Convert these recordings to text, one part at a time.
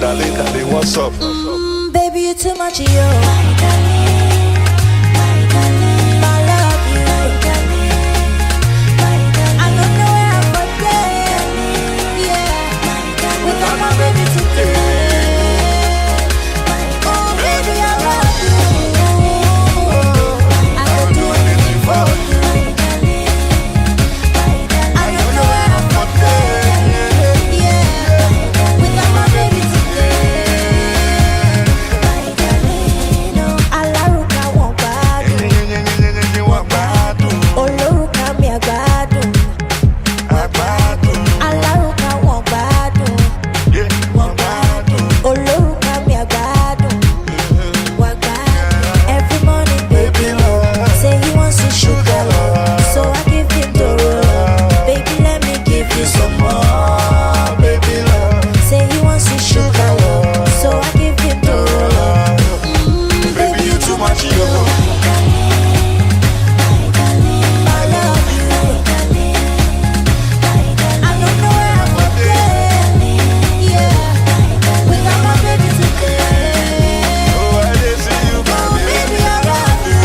darling, darling, what's up? Baby, you too much, yo. My darling, I love you. I don't know where I'm going. Yeah, without my baby today. Oh, baby, I love you. I could do anything for you. I don't know where I'm going. Yeah, without my baby today. My darling, no, alaruka won't badu. Oloruka mi agbadu. Alaruka won't badu. Oloruka mi agbadu. Every morning, baby, say he wants to sugar love, so I give him the roll. Baby, let me give you some more. Baby, love, say he wants to sugar love, so I give him the roll. Baby, you too much, yo. I love you. I don't know where I'm going. Yeah, without my baby today. Oh, I didn't see you, Oh, baby. baby, I love you.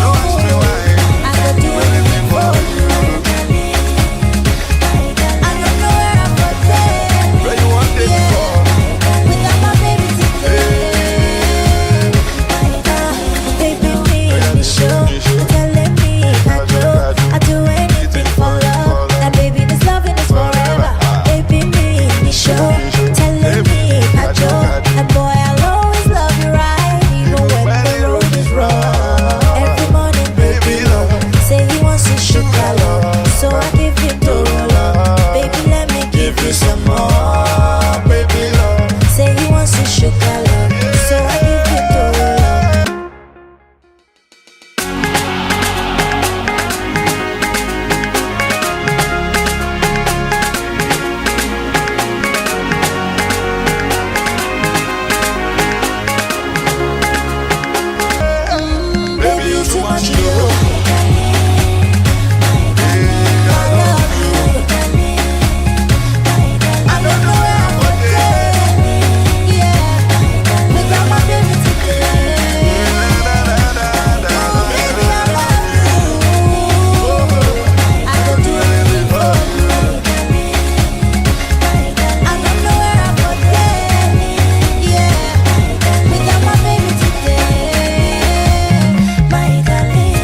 Don't ask me why. I could do anything for you. I don't know where I'm going. Where you want it for? Without my baby today. Baby, me show, telling me I do anything for love. And baby, this loving is forever. Baby, me show, telling me and boy, I'll always love you right, even when the road is rough. Every morning, baby, say he wants to sugar love, so I give him the roll. Baby, let me give you some more. Baby, say he wants to sugar love, so I give him the roll. Baby, you too much, yo. I love you. I don't know where I'm going. Yeah, without my baby today. Oh, baby, I love you. I could do anything for you. I don't know where I'm going. Yeah, without my baby today. My darling.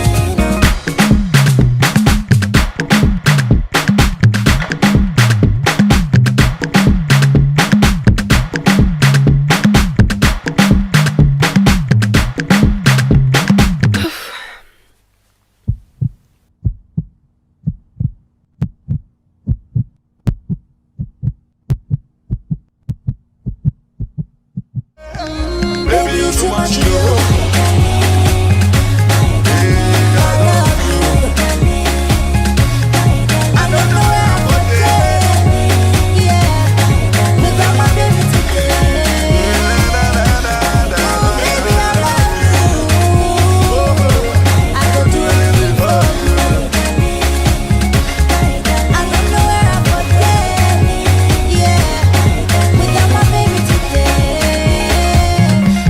Baby, you too much, yo. I love you. I don't know where I'm going. Yeah, without my baby today. Oh, baby, I love you. I could do anything for you. I don't know where I'm going. Yeah, without my baby today.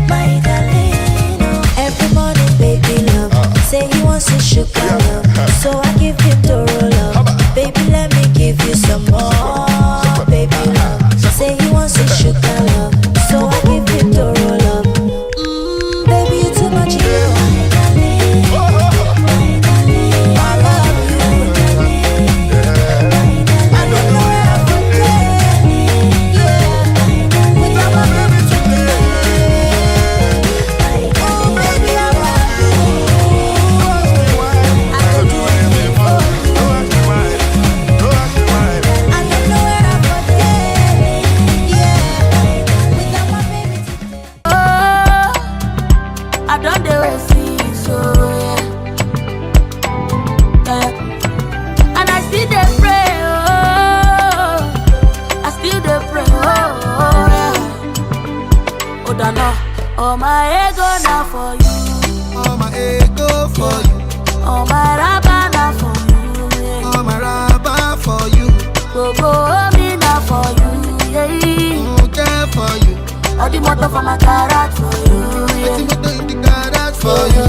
My darling, every morning, baby, love, say he wants to sugar love, so I give him the roll up. Baby, let me give you some more. Baby, love, say he wants to sugar love, so I give him the roll up. Baby, you too much, yo. I love you. I don't know where I'm going. Yeah, without my baby today. Oh, baby, I love you. I could do anything for you. I don't know where I'm going. Yeah, without my baby today. Oh, I don't do it see so yeah. And I still dey pray, oh, I still dey pray, oh, yeah. Oh, don't know, oh, my ego now for you. All my ego for you. Oh, my rabba now for you, yeah. All my rabba for you. Go, me now for you, yeah. Okay for you. All the motor for my garage for you, I yeah. see motor in the garage for you.